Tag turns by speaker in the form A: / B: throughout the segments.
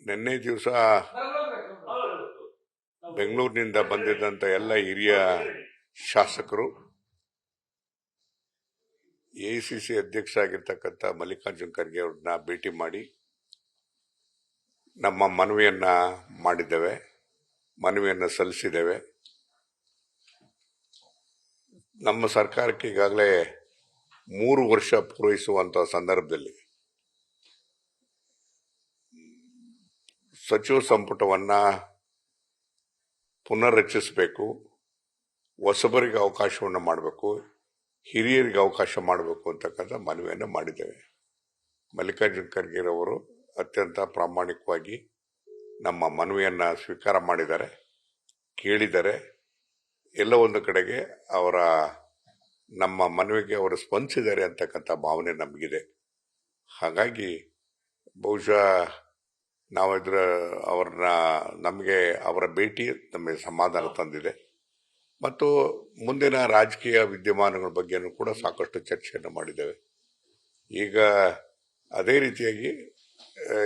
A: ನಿನ್ನೆ ದಿವಸ ಬೆಂಗಳೂರಿನಿಂದ ಬಂದಿದ್ದಂಥ ಎಲ್ಲ ಹಿರಿಯ ಶಾಸಕರು AICC ಅಧ್ಯಕ್ಷ ಆಗಿರ್ತಕ್ಕಂಥ ಮಲ್ಲಿಕಾರ್ಜುನ್ ಖರ್ಗೆ ಅವ್ರನ್ನ ಭೇಟಿ ಮಾಡಿ ನಮ್ಮ ಮನವಿಯನ್ನು ಸಲ್ಲಿಸಿದ್ದೇವೆ. ನಮ್ಮ ಸರ್ಕಾರಕ್ಕೆ ಈಗಾಗಲೇ 3 ವರ್ಷ ಪೂರೈಸುವಂಥ ಸಂದರ್ಭದಲ್ಲಿ ಸಚಿವ ಸಂಪುಟವನ್ನು ಪುನರ್ರಚಿಸಬೇಕು, ಹೊಸಬರಿಗೆ ಅವಕಾಶವನ್ನು ಮಾಡಬೇಕು, ಹಿರಿಯರಿಗೆ ಅವಕಾಶ ಮಾಡಬೇಕು ಅಂತಕ್ಕಂಥ ಮನವಿಯನ್ನು ಮಾಡಿದ್ದೇವೆ. ಮಲ್ಲಿಕಾರ್ಜುನ್ ಖರ್ಗೆ ಅವರು ಅತ್ಯಂತ ಪ್ರಾಮಾಣಿಕವಾಗಿ ನಮ್ಮ ಮನವಿಯನ್ನು ಸ್ವೀಕಾರ ಮಾಡಿದ್ದಾರೆ, ಕೇಳಿದ್ದಾರೆ. ಎಲ್ಲ ಒಂದು ಕಡೆಗೆ ನಮ್ಮ ಮನವಿಗೆ ಅವರು ಸ್ಪಂದಿಸಿದ್ದಾರೆ ಅಂತಕ್ಕಂಥ ಭಾವನೆ ನಮಗಿದೆ. ಹಾಗಾಗಿ ಬಹುಶಃ ನಾವು ಅವರ ಭೇಟಿ ನಮಗೆ ಸಮಾಧಾನ ತಂದಿದೆ ಮತ್ತು ಮುಂದಿನ ರಾಜಕೀಯ ವಿದ್ಯಮಾನಗಳ ಬಗ್ಗೆನೂ ಕೂಡ ಸಾಕಷ್ಟು ಚರ್ಚೆಯನ್ನು ಮಾಡಿದ್ದೇವೆ. ಈಗ ಅದೇ ರೀತಿಯಾಗಿ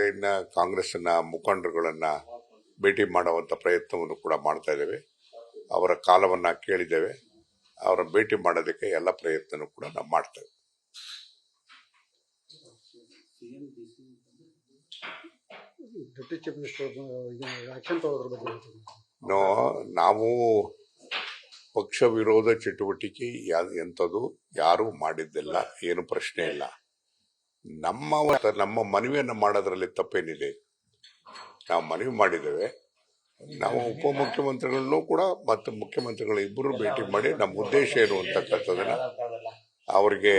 A: ಇನ್ನು ಕಾಂಗ್ರೆಸ್ನ ಮುಖಂಡರುಗಳನ್ನು ಭೇಟಿ ಮಾಡುವಂಥ ಪ್ರಯತ್ನವನ್ನು ಕೂಡ ಮಾಡ್ತಾ ಇದ್ದೇವೆ. ಅವರ ಕಾಲವನ್ನು ಕೇಳಿದ್ದೇವೆ. ಅವರ ಭೇಟಿ ಮಾಡೋದಕ್ಕೆ ಎಲ್ಲ ಪ್ರಯತ್ನನೂ ಕೂಡ ನಾವು ಮಾಡ್ತೇವೆ. ನಾವು ಪಕ್ಷ ವಿರೋಧ ಚಟುವಟಿಕೆ ಎಂಥದ್ದು ಯಾರೂ ಮಾಡಿದ್ದಿಲ್ಲ, ಏನು ಪ್ರಶ್ನೆ ಇಲ್ಲ. ನಮ್ಮ ಮನವಿಯನ್ನು ಮಾಡೋದ್ರಲ್ಲಿ ತಪ್ಪೇನಿದೆ? ನಾವು ಮನವಿ ಮಾಡಿದ್ದೇವೆ. ನಾವು ಉಪಮುಖ್ಯಮಂತ್ರಿಗಳನ್ನೂ ಕೂಡ ಮತ್ತು ಮುಖ್ಯಮಂತ್ರಿಗಳು ಇಬ್ಬರು ಭೇಟಿ ಮಾಡಿ ನಮ್ಮ ಉದ್ದೇಶ ಏನು ಅಂತಕ್ಕಂಥದ್ದನ್ನ ಅವರಿಗೆ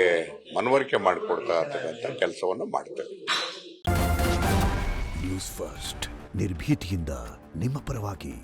A: ಮನವರಿಕೆ ಮಾಡಿಕೊಡ್ತಾ ಇರ್ತಕ್ಕಂಥ ಕೆಲಸವನ್ನು ಮಾಡ್ತೇವೆ.
B: ನ್ಯೂಸ್ ಫಸ್ಟ್ ನಿರ್ಭೀತಿಯಿಂದ ನಿಮ್ಮ ಪರವಾಗಿ.